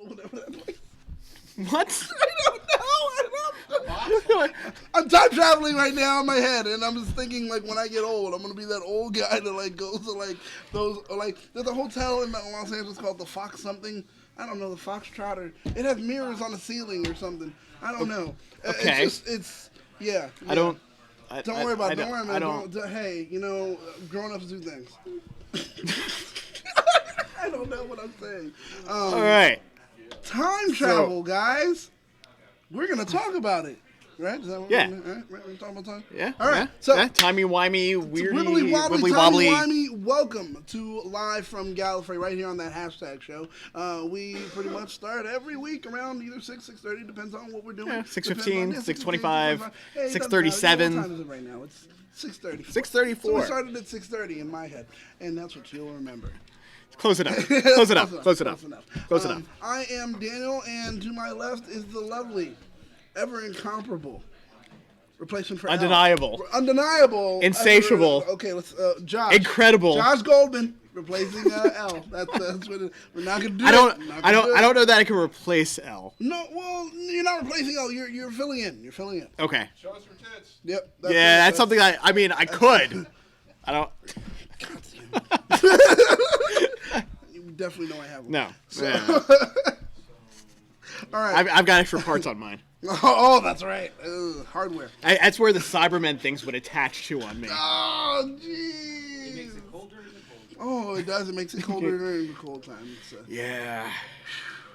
whatever that place. What? I don't know. I'm time traveling right now in my head, and I'm just thinking like when I get old, I'm gonna be that old guy that like goes to like those like there's a hotel in Los Angeles called the Fox something. I don't know, the Foxtrot, or it has mirrors on the ceiling or something. I don't know. Okay. It's yeah. I don't. Don't worry about it. Don't worry, man. I don't. Hey, you know, grown-ups do things. I don't know what I'm saying. All right. Time travel, guys. We're going to talk about it. Right? Is that what Yeah. We're talking about time? Yeah. All right. Yeah. So, yeah. Timey-wimey, weirdy, wibbly wobbly, wobbly. timey-wimey, welcome to Live from Gallifrey, right here on that hashtag show. We pretty much start every week around either 6, 6:30, depends on what we're doing. Yeah, 6:15, 6:25, Hey, 6:37. What time is it right now? It's 6:30. 6:34. So we started at 6:30 in my head, and that's what you'll remember. Close enough. Close enough. Close enough. Close enough. I am Daniel, and to my left is the lovely, ever incomparable replacement for Undeniable. Al. Undeniable. Insatiable. Okay, let's. Josh. Incredible. Josh Goldman replacing L. That's what we're not gonna do. I don't know that I can replace L. No, well, you're not replacing L. You're filling in. You're filling in. Okay. Show us your tits. Yep. That's something I mean, I could. I don't. God damn it. You definitely know I have one. No. So, Yeah. all right. I've got extra parts on mine. Oh, that's right. Ugh, hardware. That's where the Cybermen things would attach to on me. Oh, jeez. It makes it colder in the cold. Oh, it does. It makes it colder during the cold time. Yeah.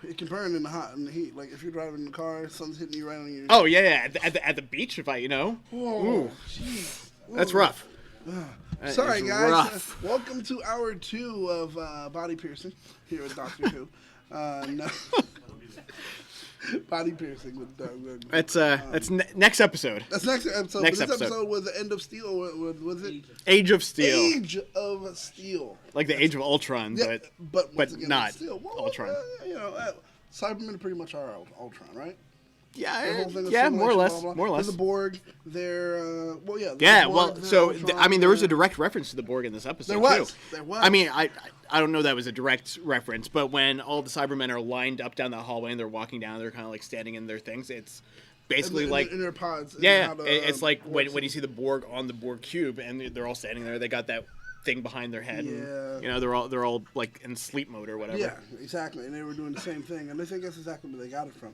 It can burn in the hot and the heat. Like if you're driving in the car, sun's hitting you right on your. Oh yeah. At the beach, if I Oh, Ooh. jeez. That's rough. Sorry, is guys. rough. Welcome to hour 2 of body piercing here with Doctor Who. No. Body piercing with Doug. That's next episode. That's next episode. Next this episode. episode was the End of Steel. Was it? Age of Steel. Age of Steel. Like the Age of Ultron, Yeah, but once again, not Steel. Well, Ultron. Cybermen pretty much are Ultron, right? The Yeah, whole thing of yeah, more or simulation, less, blah, blah, blah. more or less. There's the Borg. They're well, yeah. Yeah, the Borg, well, they're so Ultron, I mean, there was a they're- direct reference to the Borg in this episode. There was. Too. There was. I mean, I don't know that was a direct reference, but when all the Cybermen are lined up down the hallway and they're walking down, they're kind of like standing in their things. It's basically like in their pods. yeah, it's like when you see the Borg on the Borg cube and they're all standing there. They got that thing behind their head. Yeah. And, they're all like in sleep mode or whatever. Yeah, exactly, and they were doing the same thing, and I think that's exactly where they got it from.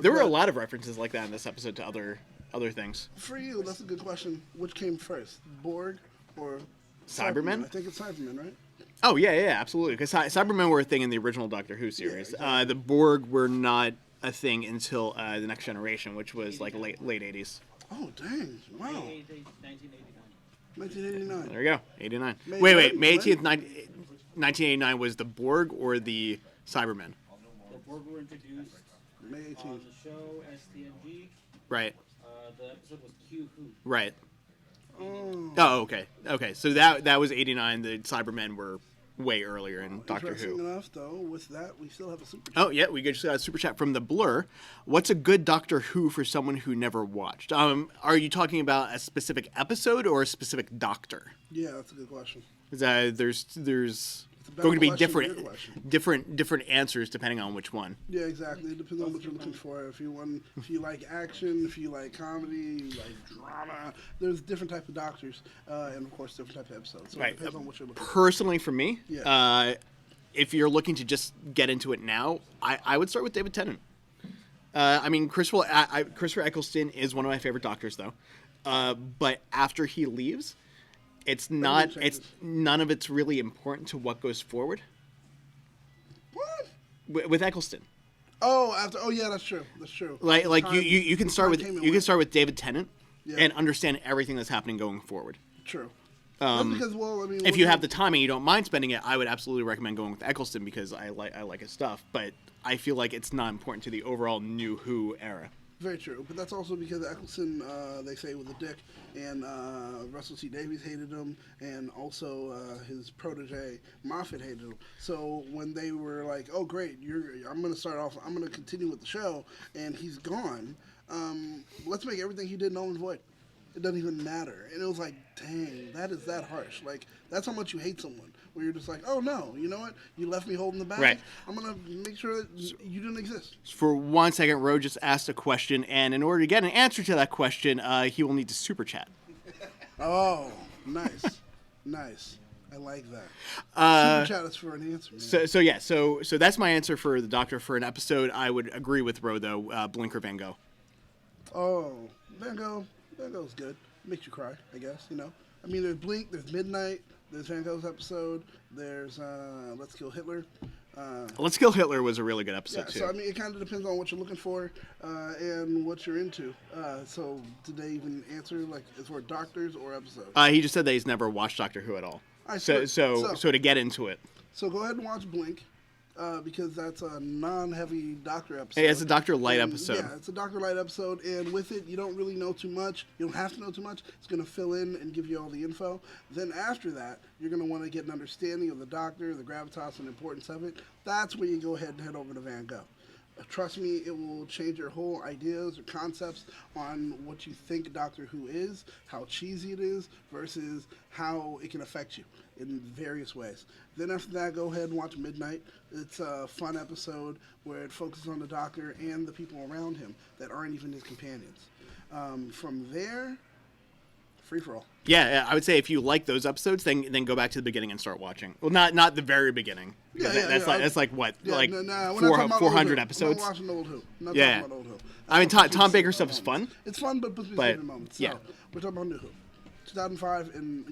There were a lot of references like that in this episode to other things. For you, that's a good question. Which came first, Borg or Cybermen? I think it's Cybermen, right? Oh yeah, absolutely. Because Cybermen were a thing in the original Doctor Who series. Yeah, exactly. The Borg were not a thing until the Next Generation, which was like late 80s. Oh, dang! Wow. 1989. There you go, 89. May Wait, when? May 18th, 1989 was the Borg or the Cybermen? The Borg were introduced May on 18th. the show STNG. Right, The episode was Q Who. right. Oh. Oh, okay. So that was 89. The Cybermen were way earlier in Doctor Interesting Who. enough, though, with that, we still have a super chat. Oh yeah, we just got a super chat from the Blur. What's a good Doctor Who for someone who never watched? Are you talking about a specific episode or a specific Doctor? Yeah, that's a good question. There's better going to be question than your question. different answers depending on which one. Yeah, exactly. It depends on what you're looking for. If you like action, if you like comedy, you like drama. There's different types of doctors, and of course different types of episodes. So Right. it depends on what you're looking for. Personally, for me, Yeah. if you're looking to just get into it now, I would start with David Tennant. I mean, Christopher Eccleston is one of my favorite Doctors, though. But after he leaves, it's not. It's none of it's really important to what goes forward. What? With Eccleston. Oh, after. Oh, yeah, that's true. That's true. Like Time- you can start with time came and you can went. start with David Tennant Yeah. and understand everything that's happening going forward. True. That's because, well, I mean, If you have the time and you don't mind spending it, I would absolutely recommend going with Eccleston because I like his stuff. But I feel like it's not important to the overall New Who era. Very true, but that's also because Eccleston, they say, was a dick, and Russell T Davies hated him, and also his protege Moffat hated him. So when they were like, "Oh, great, I'm going to continue with the show," and he's gone, let's make everything he did null and void. It doesn't even matter. And it was like, dang, that is that harsh. Like, that's how much you hate someone. where you're just like, oh no, you know what? You left me holding the bag. Right. I'm gonna make sure that you didn't exist. For 1 second, Ro just asked a question, and in order to get an answer to that question, he will need to super chat. Oh, nice, nice. I like that. Super chat is for an answer, man. So that's my answer for the Doctor for an episode. I would agree with Ro though. Blinker Van Gogh. Oh, Van Gogh's good. Makes you cry, I guess. You know. I mean, there's Blink, there's Midnight, there's Van Gogh's episode, there's Let's Kill Hitler. Let's Kill Hitler was a really good episode too. So I mean, it kind of depends on what you're looking for and what you're into. So did they even answer like as for doctors or episodes? He just said that he's never watched Doctor Who at all. So to get into it. So go ahead and watch Blink. Because that's a non-heavy Doctor episode. Hey, it's a Doctor Light episode. Yeah, it's a Doctor Light episode, and with it, you don't really know too much. You don't have to know too much. It's going to fill in and give you all the info. Then after that, you're going to want to get an understanding of the Doctor, the gravitas, and importance of it. That's where you go ahead and head over to Van Gogh. Trust me, it will change your whole ideas or concepts on what you think Doctor Who is, how cheesy it is, versus how it can affect you in various ways. Then after that, go ahead and watch Midnight. It's a fun episode where it focuses on the Doctor and the people around him that aren't even his companions. From there, free for all. Yeah, I would say if you like those episodes, then go back to the beginning and start watching. Well, not the very beginning. That's like what, like 400 episodes. I'm not watching Old Who. Talking about Old Who. I mean, Tom Baker stuff is fun. It's fun, but puts me in moments. So, we're talking about New Who, 2005 and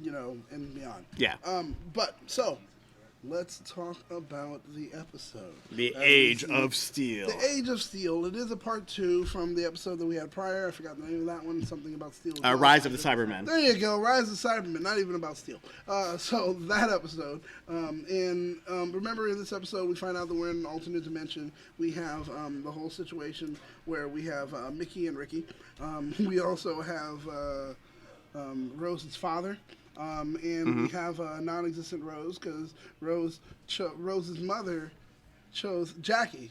and beyond. Yeah. But so. Let's talk about the episode. The Age of Steel. The Age of Steel. It is a part 2 from the episode that we had prior. I forgot the name of that one. Something about steel. Rise of the Cybermen. There you go. Rise of the Cybermen. Not even about steel. So that episode. Remember in this episode, we find out that we're in an alternate dimension. We have the whole situation where we have Mickey and Ricky. We also have Rose's father. We have a non-existent Rose because Rose's mother chose Jackie.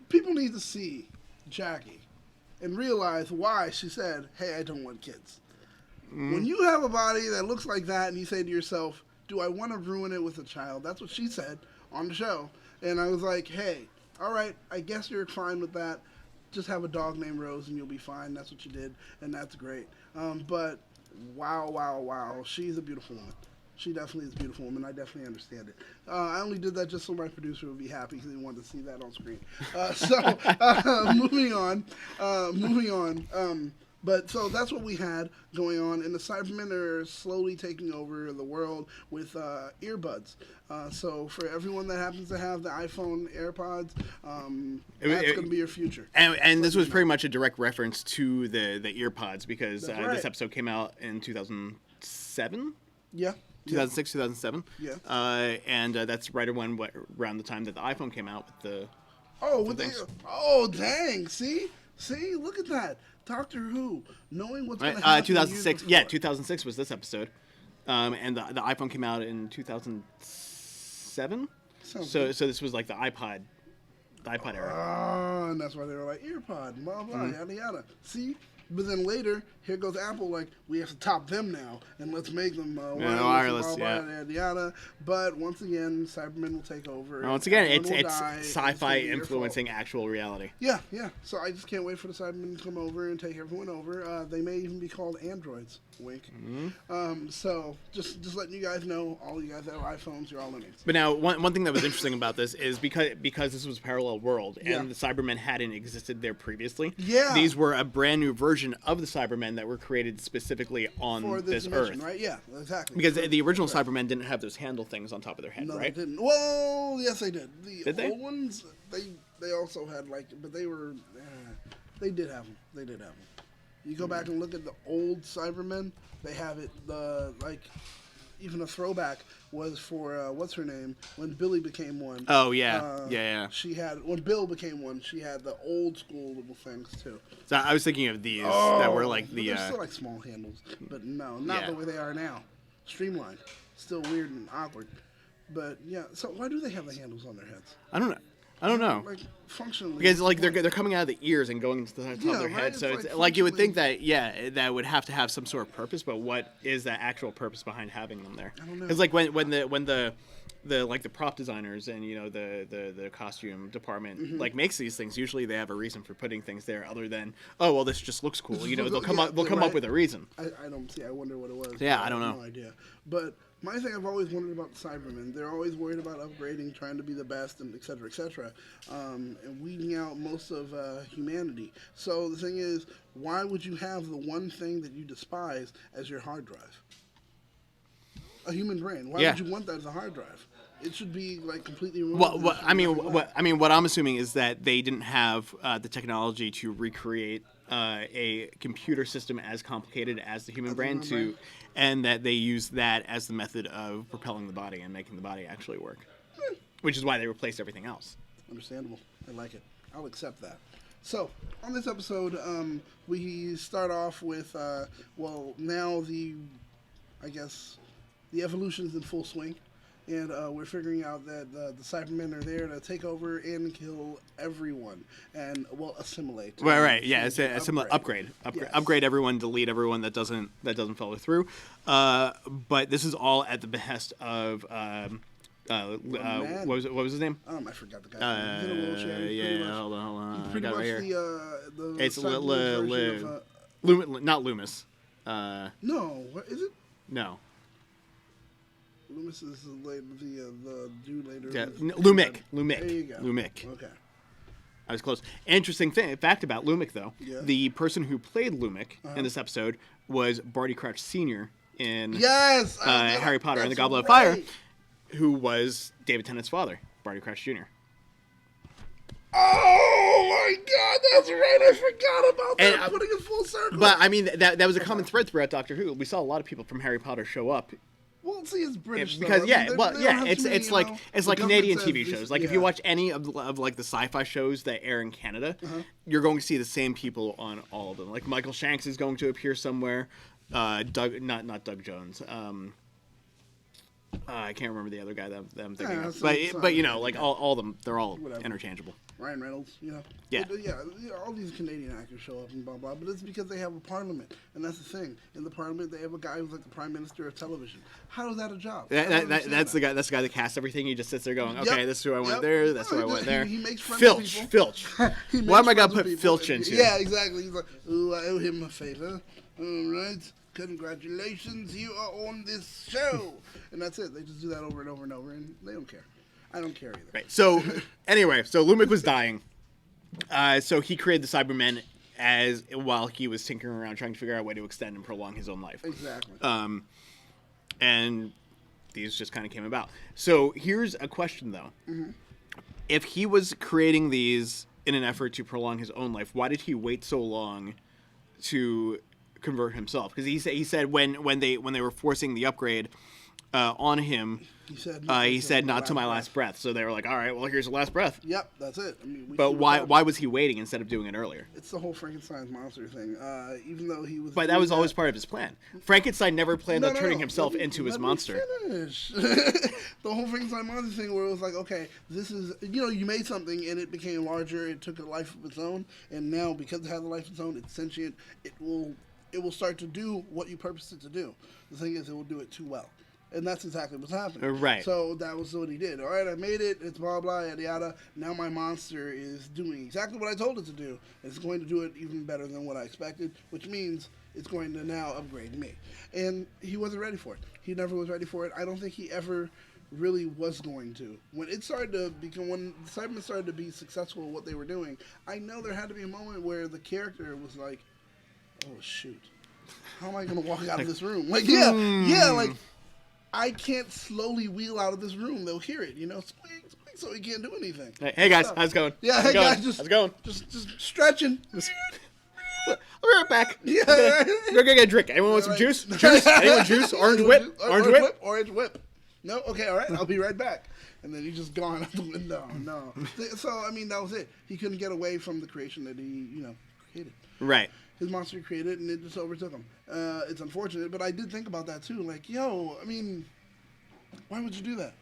People need to see Jackie and realize why she said, "Hey, I don't want kids." When you have a body that looks like that, and you say to yourself, "Do I want to ruin it with a child?" That's what she said on the show, and I was like, "Hey, all right, I guess you're fine with that. Just have a dog named Rose, and you'll be fine." That's what you did, and that's great. But wow, she's a beautiful woman. She definitely is a beautiful woman. I definitely understand it. I only did that just so my producer would be happy because he wanted to see that on screen. Moving on. But so that's what we had going on, and the Cybermen are slowly taking over the world with earbuds. So for everyone that happens to have the iPhone AirPods, that's going to be your future. And this was pretty much a direct reference to the earpods because this episode came out in 2007. Yeah. 2006, 2007. Yeah. And that's right around the time that the iPhone came out with the. Oh, dang! See, look at that. Doctor Who, knowing what's going to happen. 2006. Yeah, 2006 was this episode, and the iPhone came out in 2007. So this was like the iPod era. Oh, and that's why they were like earpod, blah blah, yada yada. See. But then later, here goes Apple, like, we have to top them now, and let's make them wireless, yada, yada. But once again, Cybermen will take over. Once again, it's sci-fi influencing actual reality. Yeah. So I just can't wait for the Cybermen to come over and take everyone over. They may even be called androids. Wink. So just letting you guys know, all you guys that have iPhones, you're all in it. But now, one thing that was interesting about this is because this was a parallel world, and the Cybermen hadn't existed there previously. Yeah. These were a brand new version of the Cybermen that were created specifically on for this dimension, Earth. Right? Yeah, exactly. Because the original Cybermen didn't have those handle things on top of their head, right? They didn't. Well, yes, they did. Did old ones, they also had, but they were, they did have them. You go back and look at the old Cybermen, they have it, even a throwback was for, what's her name, when Billy became one. Oh, yeah. Yeah. When Bill became one, she had the old school little things, too. So I was thinking of these that were like the... They're still like small handles, but no, not the way they are now. Streamlined. Still weird and awkward. But, yeah, so why do they have the handles on their heads? I don't know. I don't know. Like functionally. Because like they're coming out of the ears and going to the top of their right? head, It's so like it's like you would think functionally- that that would have to have some sort of purpose, but what is that actual purpose behind having them there? I don't know. It's like when the like the prop designers and the costume department like makes these things. Usually they have a reason for putting things there other than this just looks cool. They'll come up with a reason. I don't see. I wonder what it was. Yeah, I don't know. No idea. But my thing, I've always wondered about the Cybermen. They're always worried about upgrading, trying to be the best, and et cetera, and weeding out most of humanity. So the thing is, why would you have the one thing that you despise as your hard drive? A human brain. Why would you want that as a hard drive? It should be like completely removed. What I'm assuming is that they didn't have the technology to recreate a computer system as complicated as the human brain and that they use that as the method of propelling the body and making the body actually work, which is why they replaced everything else. Understandable. I like it. I'll accept that. So, on this episode, we start off with, now I guess, the evolution is in full swing. And we're figuring out that the Cybermen are there to take over and kill everyone and assimilate. Right. Yeah, it's a similar upgrade. Yes. Upgrade everyone, delete everyone that doesn't follow through. But this is all at the behest of what was his name? I forgot the guy's name. He's in a wheelchair. Hold on. He's pretty much the It's cyborg version of, not Loomis. no, what is it? No. Loomis is the dude later. Yeah, Lumic. There you go. Lumic. Okay. I was close. Interesting fact about Lumic, though. Yeah. The person who played Lumic in this episode was Barty Crouch Sr. in Harry Potter and the Goblet of Fire, who was David Tennant's father, Barty Crouch Jr. Oh my God, that's right! I forgot about that. I'm putting it full circle. But I mean, that was a common thread throughout Doctor Who. We saw a lot of people from Harry Potter show up. Well, see, it's British because it's like Canadian TV this, shows. Like if you watch any of like the sci-fi shows that air in Canada, you're going to see the same people on all of them. Like Michael Shanks is going to appear somewhere. Not Doug Jones. I can't remember the other guy that I'm thinking of. But like all of them, they're all interchangeable. Ryan Reynolds, Yeah. All these Canadian actors show up and blah, blah, but it's because they have a parliament. And that's the thing. In the parliament, they have a guy who's like the prime minister of television. How is that a job? That's the guy that casts everything. He just sits there going, okay, this is who I want there, that's who I want there. He makes friends with people. Filch. Why am I going to put Filch into? Yeah, exactly. He's like, ooh, I owe him a favor. All right. Congratulations, you are on this show. And that's it. They just do that over and over and over, and they don't care. I don't care either. Right. So, anyway, Lumic was dying. So he created the Cybermen while he was tinkering around trying to figure out a way to extend and prolong his own life. Exactly. And these just kind of came about. So here's a question, though. Mm-hmm. If he was creating these in an effort to prolong his own life, why did he wait so long to convert himself? Because he said when they were forcing the upgrade on him, he said not to my last breath. So they were like, all right, well, here's the last breath. Yep, that's it. I mean, but why was he waiting instead of doing it earlier? It's the whole Frankenstein's monster thing. Even though he was, but that was always part of his plan. Frankenstein never planned on turning himself into his monster. Finish. The whole Frankenstein monster thing, where it was like, okay, this is you made something and it became larger. It took a life of its own, and now because it has a life of its own, it's sentient. It will start to do what you purposed it to do. The thing is, it will do it too well. And that's exactly what's happening. Right. So that was what he did. All right, I made it. It's blah, blah, yada, yada. Now my monster is doing exactly what I told it to do. It's going to do it even better than what I expected, which means it's going to now upgrade me. And he wasn't ready for it. He never was ready for it. I don't think he ever really was going to. When the Cybermen started to be successful at what they were doing, I know there had to be a moment where the character was like, oh, shoot. How am I going to walk out of this room? Like, like, I can't slowly wheel out of this room. They'll hear it, squeak, squeak, so he can't do anything. Hey guys, how's it going? Yeah, how's guys, it going? Just stretching. I'll be right back. Yeah. We're gonna get a drink. Anyone want some juice? Juice? Anyone juice? Orange whip? Orange whip. No? Okay, all right. I'll be right back. And then he's just gone out the window. No. So, I mean, that was it. He couldn't get away from the creation that he, created. Right. His monster created, and it just overtook him. It's unfortunate, but I did think about that, too. Like, I mean, why would you do that?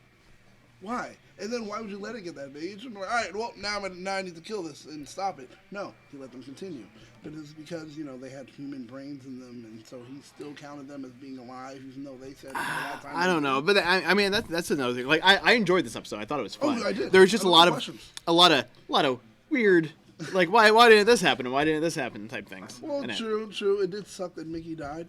Why? And then why would you let it get that big? You should be like, all right, well, now I need to kill this and stop it. No, he let them continue. But it's because, they had human brains in them, and so he still counted them as being alive, even though they said at that time. I don't know, but I mean that's another thing. Like I enjoyed this episode. I thought it was fun. Oh, I did. There was just I a had lot of weird, like why didn't this happen and why didn't this happen type things. Well, true. It did suck that Mickey died.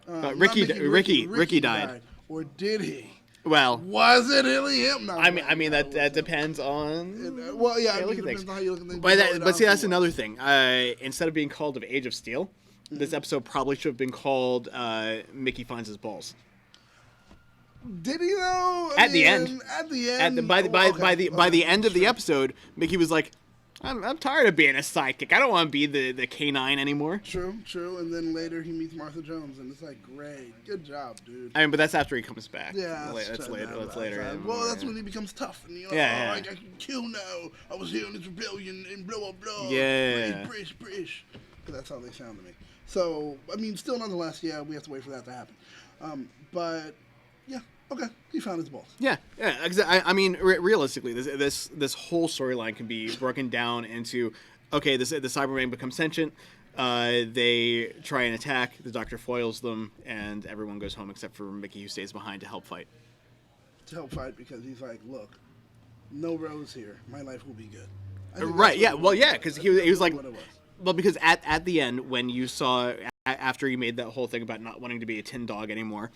Ricky died. Or did he? Well, was it really him? No, I mean that depends on. Well, yeah, how you look at depends things. on how you look at things. But see, that's another thing. Instead of being called of Age of Steel, this episode probably should have been called Mickey Finds His Balls. Did he though? At the end. By the end of the episode, Mickey was like, I'm tired of being a sidekick. I don't want to be the canine anymore. True. And then later he meets Martha Jones, and it's like, great, good job, dude. I mean, but that's after he comes back. Yeah, that's later. Well, that's when he becomes tough, and I can kill now. I was here in this rebellion, and blah blah blah. Yeah. British. But that's how they sound to me. So, I mean, still, nonetheless, yeah, we have to wait for that to happen. But yeah. Okay, he found his balls. Yeah. I mean, realistically, this whole storyline can be broken down into, okay, the Cybermen become sentient. They try and attack. The Doctor foils them, and everyone goes home except for Mickey, who stays behind to help fight. Because he's like, look, no Rose here. My life will be good. Right? Yeah. Well, yeah, because he was like, well, because at the end when you saw after he made that whole thing about not wanting to be a tin dog anymore.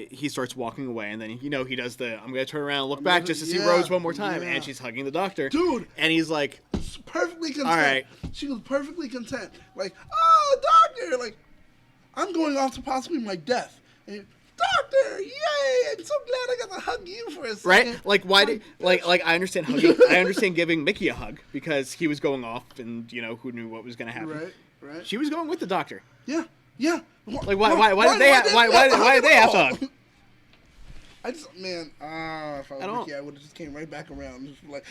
He starts walking away, and then he does the I'm gonna turn around and look back just to see Rose one more time, and she's hugging the Doctor, dude, and he's like, perfectly content. All right, she was perfectly content, like, oh, Doctor, like, I'm going off to possibly my death, and, Doctor, yay! I'm so glad I got to hug you for a second. Right? Like, why did like I understand hugging. I understand giving Mickey a hug because he was going off, and who knew what was gonna happen. Right. She was going with the Doctor. Yeah. Like why did they have to hug? I just if I was Mickey, I would have just came right back around and just like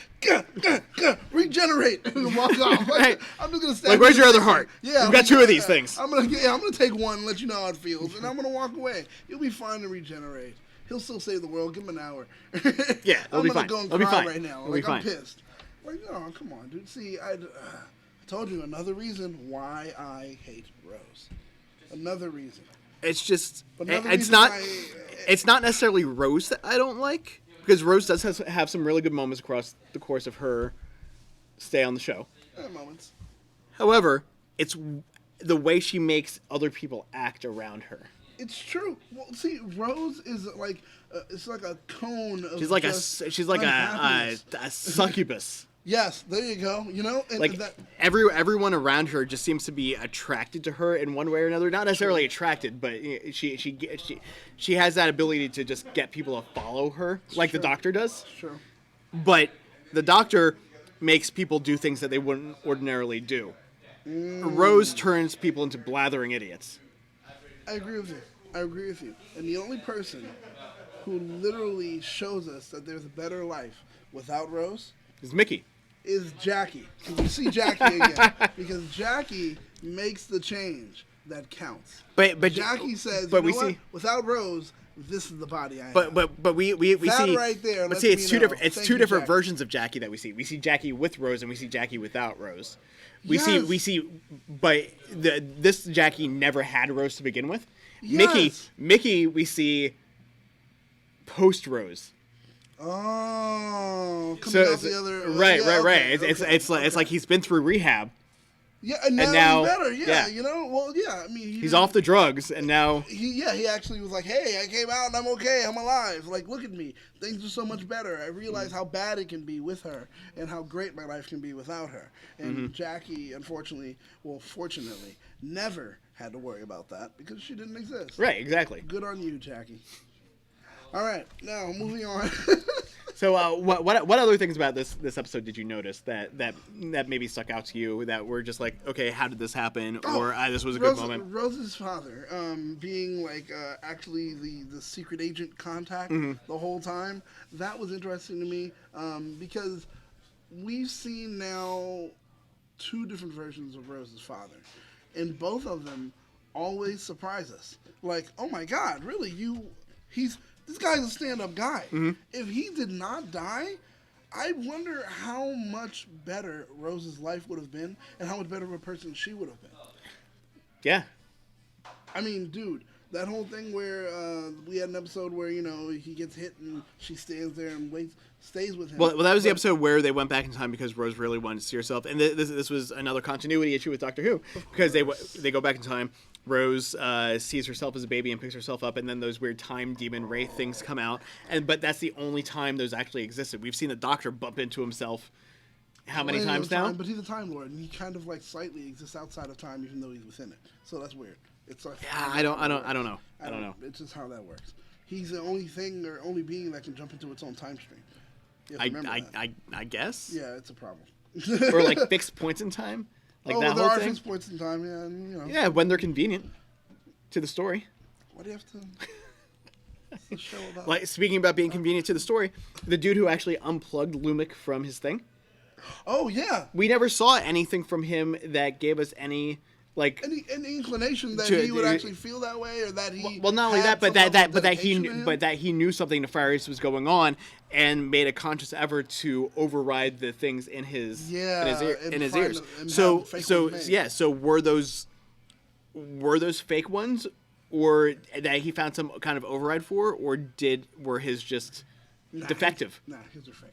regenerate and walk off. Like, I'm just gonna stand. Like, where's your other heart? Yeah, we've got two of these things. I'm gonna take one and let you know how it feels, and I'm gonna walk away. You'll be fine to regenerate. He'll still save the world. Give him an hour. Yeah, it'll be fine. I'm gonna go and cry right now. Like, I'm pissed. Like, oh, come on, dude. See, I told you another reason why I hate Rose. Another reason. It's just it's not necessarily Rose that I don't like, because Rose does have some really good moments across the course of her stay on the show. Moments. However, it's the way she makes other people act around her. It's true. Well, see, Rose is like it's like a cone of she's like a succubus. Yes, there you go. And like everyone around her just seems to be attracted to her in one way or another. Not necessarily attracted, but she has that ability to just get people to follow her, like the Doctor does. Sure. But the Doctor makes people do things that they wouldn't ordinarily do. Rose turns people into blathering idiots. I agree with you. And the only person who literally shows us that there's a better life without Rose is Mickey. Is Jackie. Can you see Jackie again? Because Jackie makes the change that counts. But Jackie says, without Rose, this is the body I have. But we that see right there. But see, it's two different. It's two different versions of Jackie that we see. We see Jackie with Rose, and we see Jackie without Rose. We see, but this Jackie never had Rose to begin with. Yes. Mickey, we see post Rose. Oh, coming out the other right. It's like he's been through rehab. Yeah, and now he's better. Yeah, Well, yeah. I mean, he's off the drugs, and now he actually was like, "Hey, I came out and I'm okay. I'm alive. Like, look at me. Things are so much better. I realize how bad it can be with her, and how great my life can be without her." And Jackie, fortunately, never had to worry about that because she didn't exist. Right. Exactly. Good on you, Jackie. All right, now moving on. So, what other things about this episode did you notice that maybe stuck out to you that were just like, okay, how did this happen, or this was a good moment? Rose's father, being like actually the secret agent contact the whole time, that was interesting to me because we've seen now 2 different versions of Rose's father, and both of them always surprise us. Like, oh my God, really? He's This guy's a stand-up guy. Mm-hmm. If he did not die, I wonder how much better Rose's life would have been and how much better of a person she would have been. Yeah. I mean, dude, that whole thing where we had an episode where, you know, he gets hit and she stands there and stays with him. Well, that was the episode where they went back in time because Rose really wanted to see herself. And this was another continuity issue with Doctor Who because they go back in time. Rose sees herself as a baby and picks herself up, and then those weird time demon wraith things come out. But that's the only time those actually existed. We've seen the Doctor bump into himself how many times now? But he's a Time Lord, and he kind of like slightly exists outside of time, even though he's within it. So that's weird. It's like I don't know. It's just how that works. He's the only thing or only being that can jump into its own time stream. You have to remember that. I guess. Yeah, it's a problem. Or like fixed points in time. Like that there whole are thing. fixed points in time, yeah, and, you know. Yeah, when they're convenient to the story. What do you have to? What's the show about? Like speaking about being convenient to the story, the dude who actually unplugged Lumic from his thing. Oh yeah. We never saw anything from him that gave us any like any inclination that he would actually feel that way, or that he well not only had that but some that he knew something nefarious was going on and made a conscious effort to override the things in his ears. So were those fake ones, or that he found some kind of override for, or were his just defective? His are fake.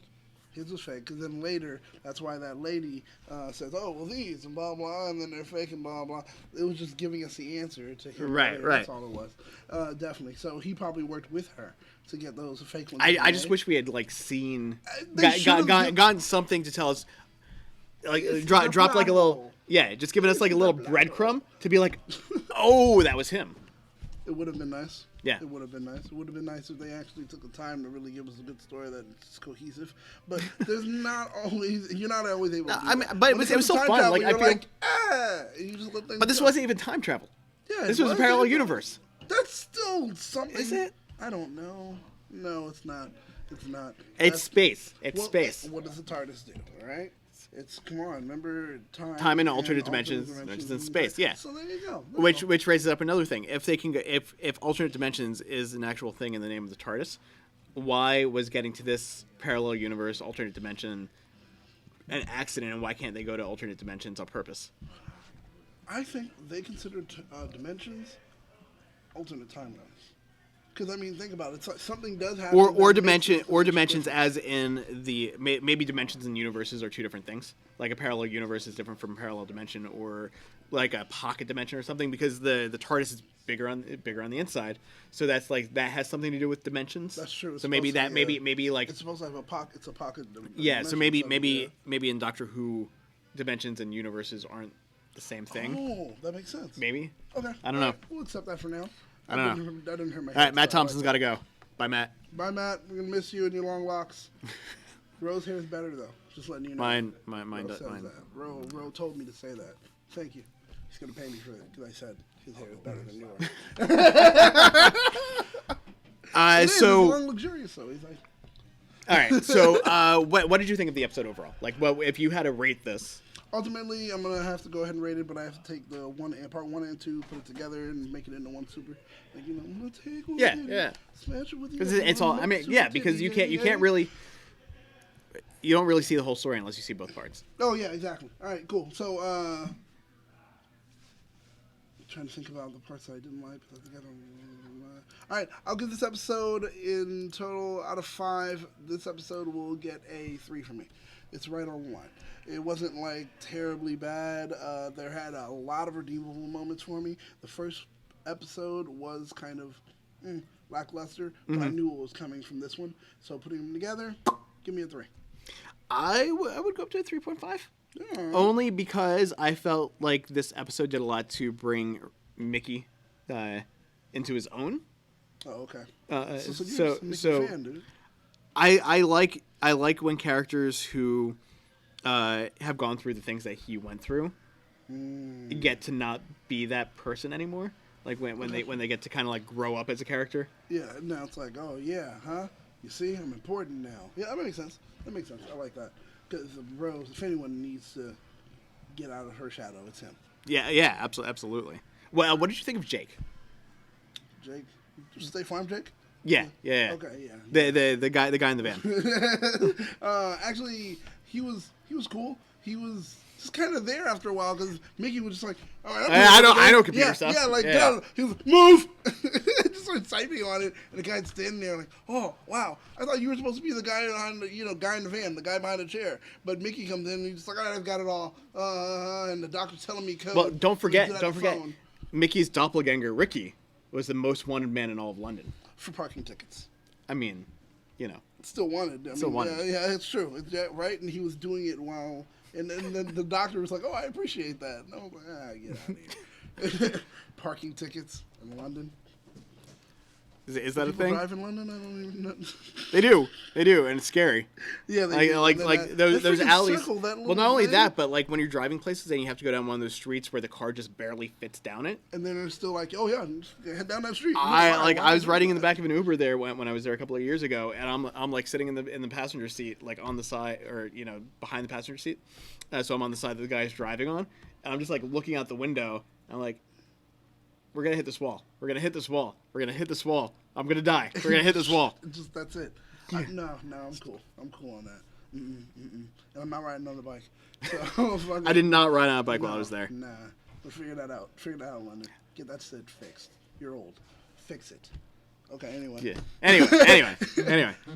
His was fake, because then later, that's why that lady says, "Oh, well, these," and blah, blah, and then they're fake and blah, blah. It was just giving us the answer to him. Right. That's all it was. Definitely. So he probably worked with her to get those fake ones. I just wish we had, like, seen... gotten something to tell us... Like, dropped, like, a little... Yeah, just giving us, like, a little breadcrumb to be like, oh, that was him. It would have been nice. Yeah. It would have been nice. It would have been nice if they actually took the time to really give us a good story that's cohesive. But there's not always... You're not always able to do that. But it was so fun. Travel, like, I feel... you just let things But this go. wasn't even time travel. Yeah, this was a parallel universe. That's still something. Is it? I don't know. No, it's not. It's not. It's space. It's space. What does the TARDIS do? All right. It's come on. Remember time and alternate dimensions in space. Yeah. So there you go. Which raises up another thing. If they can go, if alternate dimensions is an actual thing in the name of the TARDIS, why was getting to this parallel universe, alternate dimension, an accident, and why can't they go to alternate dimensions on purpose? I think they consider dimensions alternate timelines. Because I mean, think about it. It's like something does happen. Or dimensions, as in the maybe dimensions and universes are two different things. Like a parallel universe is different from a parallel dimension, or like a pocket dimension or something. Because the TARDIS is bigger on the inside, so that's like that has something to do with dimensions. That's true. So maybe like it's supposed to have a pocket. It's a pocket. Yeah. So maybe in Doctor Who, dimensions and universes aren't the same thing. Oh, that makes sense. Maybe. Okay. I don't know. We'll accept that for now. I don't know. That didn't hurt my head. All right, Matt Thompson's got to go. Bye, Matt. Bye, Matt. We're gonna miss you and your long locks. Ro's hair is better though. Just letting you know. Mine. Ro told me to say that. Thank you. He's gonna pay me for it because I said his hair is better than yours. It's long, luxurious, so he's like. All right. So, what did you think of the episode overall? Like, what if you had to rate this? Ultimately, I'm gonna have to go ahead and rate it, but I have to take the part 1 and 2, put it together, and make it into one super. Like, you know, I'm gonna take one. Yeah. Smash it with you. Because it's all. I mean, yeah, because you can't really. You don't really see the whole story unless you see both parts. Oh yeah, exactly. All right, cool. So, I'm trying to think about the parts that I didn't like. But I think I don't. All right, I'll give this episode in total out of 5. This episode will get a 3 from me. It's right on the line. It wasn't like terribly bad. There had a lot of redeemable moments for me. The first episode was kind of lackluster, but I knew what was coming from this one. So putting them together, give me a 3. I would go up to a 3.5. Yeah. Only because I felt like this episode did a lot to bring Mickey into his own. Oh, okay. So you're a fan, dude. I like when characters who have gone through the things that he went through get to not be that person anymore. Like when they get to kind of like grow up as a character. Yeah, now it's like, oh yeah, huh? You see, I'm important now. Yeah, that makes sense. I like that. Because Rose, if anyone needs to get out of her shadow, it's him. Yeah, absolutely. Well, what did you think of Jake? Jake? Stay Farm Jake? Yeah. Okay, yeah. The guy in the van. Actually, he was cool. He was just kind of there after a while because Mickey was just like, all right, I know computer stuff. Yeah, like, Yeah. he was like, move! Just started typing on it, and the guy's standing there like, oh, wow. I thought you were supposed to be the guy behind the, guy in the van, the guy behind the chair. But Mickey comes in, and he's just like, all right, I've got it all. And the doctor's telling me code. Well, don't forget, He did it on the phone Mickey's doppelganger, Ricky, was the most wanted man in all of London. for parking tickets. I mean, Still wanted. Still wanted. Yeah, it's true. Right? And he was doing it while... And then the doctor was like, oh, I appreciate that. And I was like, get out of here. Parking tickets in London. Is that a People thing? drive in London? I don't even know. They do, and it's scary. Yeah, they do. Like And then those that freaking alleys. circle, that Well, little not only thing, that, but like when you're driving places and you have to go down one of those streets where the car just barely fits down it. And then they're still like, oh, yeah, just head down that street. I was riding in the back of an Uber there when I was there a couple of years ago, and I'm like sitting in the passenger seat, like on the side or behind the passenger seat. So I'm on the side that the guy's driving on, and I'm just like looking out the window. And I'm like, we're gonna hit this wall. We're gonna hit this wall. We're gonna hit this wall. I'm gonna die. We're gonna hit this wall. That's it. No, I'm cool. I'm cool on that. And I'm not riding on the bike. So, I did not ride on a bike while I was there. Nah, we'll figure that out. Figure that out, London. Get that shit fixed. You're old. Fix it. Okay. Anyway. Yeah. Anyway.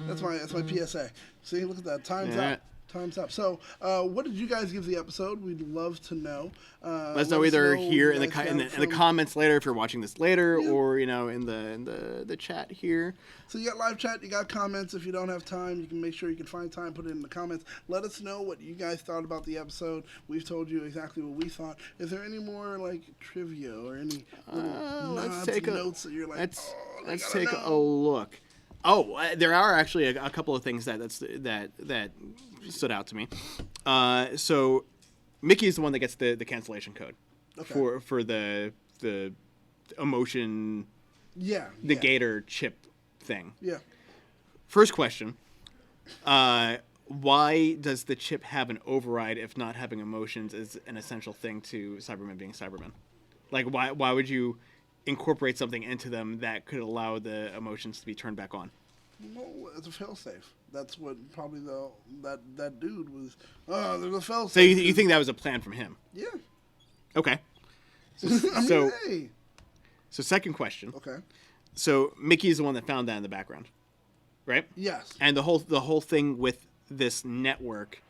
That's my PSA. See, look at that. Time's up. Time's up. So, what did you guys give the episode? We'd love to know. Let us know either here in the comments later if you're watching this later, or in the chat here. So you got live chat, you got comments. If you don't have time, you can make sure you can find time, put it in the comments. Let us know what you guys thought about the episode. We've told you exactly what we thought. Is there any more like trivia or any little nods and notes that you're like, let's take a look. Oh, there are actually a couple of things that stood out to me. So Mickey is the one that gets the cancellation code for the emotion negator chip thing. Yeah. First question: why does the chip have an override if not having emotions is an essential thing to Cybermen being Cybermen? Like, why would you incorporate something into them that could allow the emotions to be turned back on? Well, it's a failsafe. That's what probably that dude was. Oh, there's a failsafe. So you think that was a plan from him? Yeah. Okay. So second question. Okay. So Mickey is the one that found that in the background, right? Yes. And the whole thing with this network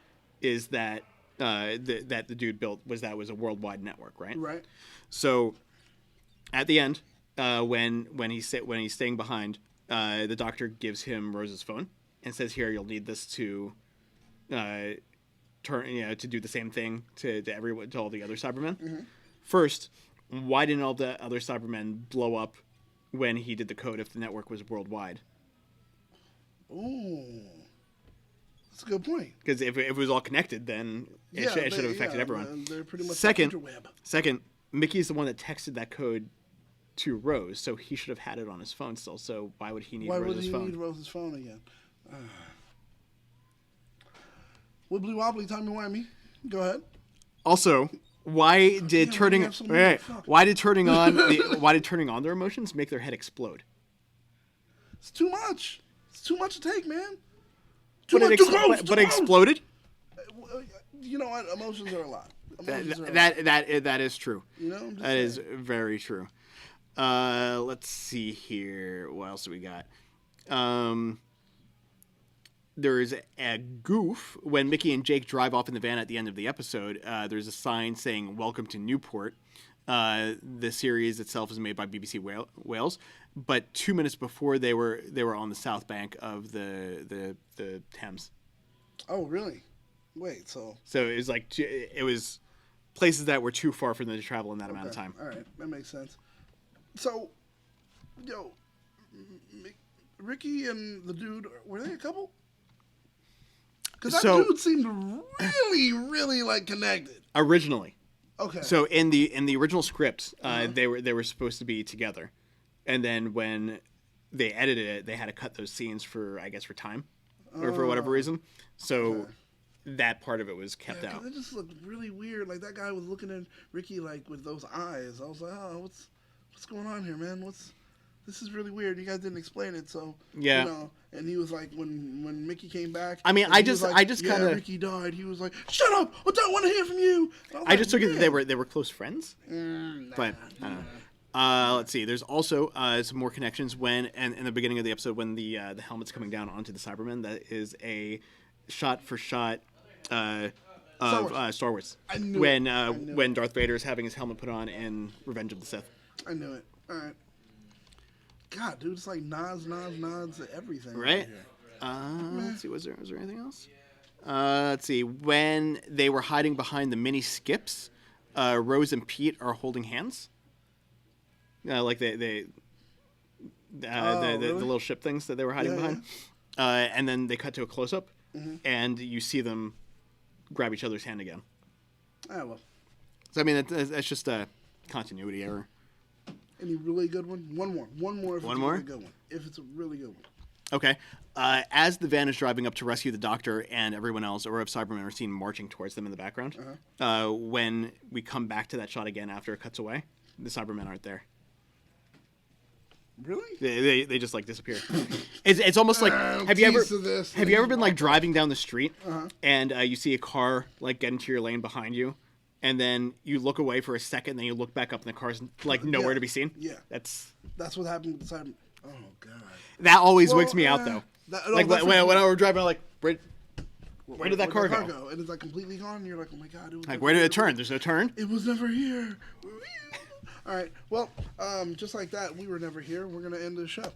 is that that the dude built was a worldwide network, right? Right. So at the end, when he's staying behind, the doctor gives him Rose's phone and says, "Here, you'll need this to to do the same thing to all the other Cybermen." Mm-hmm. First, why didn't all the other Cybermen blow up when he did the code if the network was worldwide? Ooh, that's a good point. Because if it was all connected, then it should have affected everyone. They're pretty much Second, Mickey's the one that texted that code to Rose, so he should have had it on his phone still. So why would he need Rose's phone? Why would he need Rose's phone again? Wibbly wobbly, timey-wimey. Go ahead. Also, why did turning on their emotions make their head explode? It's too much. It's too much to take, man. But it exploded. You know what? Emotions are a lot. That is true. That is very true. Let's see here. What else do we got? There's a goof when Mickey and Jake drive off in the van at the end of the episode. There's a sign saying "Welcome to Newport." The series itself is made by BBC Wales, but 2 minutes before they were on the south bank of the Thames. Oh, really? Wait, so it was places that were too far for them to travel in that amount of time. All right, that makes sense. So, Ricky and the dude, were they a couple? Because that dude seemed really, really connected. Originally. Okay. So in the original script, they were supposed to be together, and then when they edited it, they had to cut those scenes for time, or for whatever reason. So that part of it was kept out. It just looked really weird. Like that guy was looking at Ricky with those eyes. I was like, oh, what's going on here, man? this is really weird. You guys didn't explain it, so Yeah. You know. And he was like, when Mickey came back. I mean, and I he just was like, kind of Ricky died. He was like, shut up! I don't want to hear from you. I just took it that "Man." they were close friends. Nah, But I don't know. Let's see. There's also some more connections when, and in the beginning of the episode, when the helmet's coming down onto the Cybermen, that is a shot for shot of Star Wars. I knew when it. I knew when Darth Vader is having his helmet put on in Revenge of the Sith. I knew it. All right. God, dude, it's like nods to everything. Right. Let's see. Was there anything else? Let's see. When they were hiding behind the mini skips, Rose and Pete are holding hands. Like the really? little ship things that they were hiding Yeah, behind. And then they cut to a close up, and you see them grab each other's hand again. Ah, well. So I mean, that's just a continuity error. Any really good one? One more. If One it's more? a really good one. If it's a really good one. Okay. As the van is driving up to rescue the Doctor and everyone else, a row of Cybermen are seen marching towards them in the background. When we come back to that shot again after it cuts away, the Cybermen aren't there. Really? They just like disappear. It's almost like have you ever been like driving down the street and you see a car like get into your lane behind you, and then you look away for a second, then you look back up and the car's like nowhere to be seen. Yeah. That's what happened with the Cybermen. Oh God. that always wakes me out though. Like that's when what- I was driving, I'm like where did that car where'd go? And it's like completely gone. And you're like, oh my God. It was Like never where did here. it turn? There's no turn. It was never here. All right. Well, just like that, we were never here. We're gonna end the show.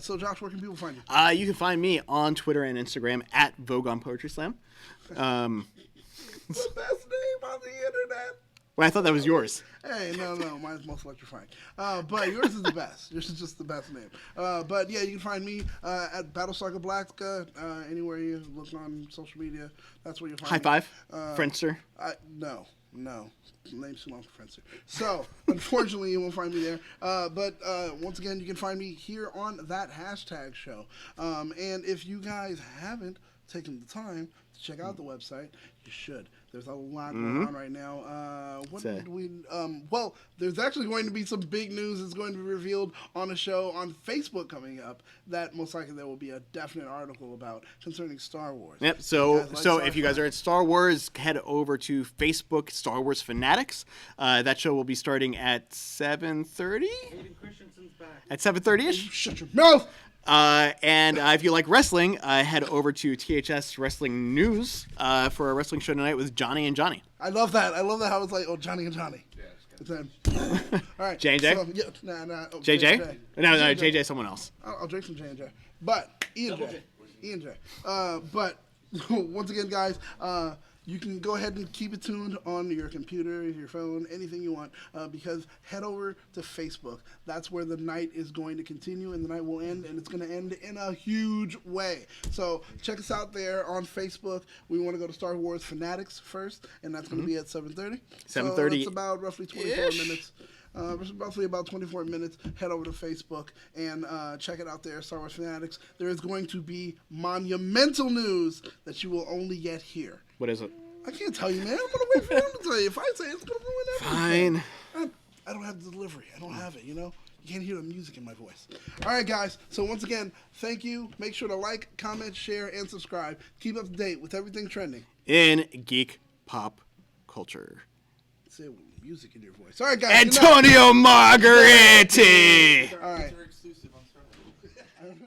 So, Josh, where can people find you? You can find me on Twitter and Instagram at Vogue on Poetry Slam. The best name on the internet. Well, I thought that was yours. Hey, no, mine's most electrifying. But yours is the best. Yours is just the best name. But yeah, you can find me at Battlestar Galactica. Anywhere you look on social media, that's where you'll find High me. five, Friendster. No. Name's too long for Friendster. So, unfortunately, you won't find me there. But once again, you can find me here on that hashtag show. And if you guys haven't taken the time to check out the website, you should. There's a lot going on right now. Well, there's actually going to be some big news that's going to be revealed on a show on Facebook coming up that most likely there will be a definite article about concerning Star Wars. Yep. You So guys like if you guys sci-fi? are at Star Wars, head over to Facebook Star Wars Fanatics. That show will be starting at 7:30. Hayden Christensen's back. At 7:30ish. Shut your mouth! And if you like wrestling, head over to THS Wrestling News for a wrestling show tonight with Johnny and Johnny. I love that. How it's like, oh, Johnny and Johnny. It's him. All right. J&J? So, yeah, nah. Oh, JJ? No, JJ, someone else. I'll drink some J&J. But Ian J. But once again, guys, you can go ahead and keep it tuned on your computer, your phone, anything you want, because head over to Facebook. That's where the night is going to continue, and the night will end, and it's going to end in a huge way. So check us out there on Facebook. We want to go to Star Wars Fanatics first, and that's going to be at 7:30. 7:30. So that's about roughly 24 minutes. Roughly about 24 minutes. Head over to Facebook and check it out there, Star Wars Fanatics. There is going to be monumental news that you will only yet hear. What is it? I can't tell you, man. I'm gonna wait for them to tell you. If I say it, it's gonna ruin everything. Fine. I don't have the delivery. I don't have it. You know. You can't hear the music in my voice. All right, guys. So once again, thank you. Make sure to like, comment, share, and subscribe. Keep up to date with everything trending In geek pop culture. Say it with music in your voice. All right, guys. good night. Antonio Margheriti! All right. They're exclusive on Star Wars.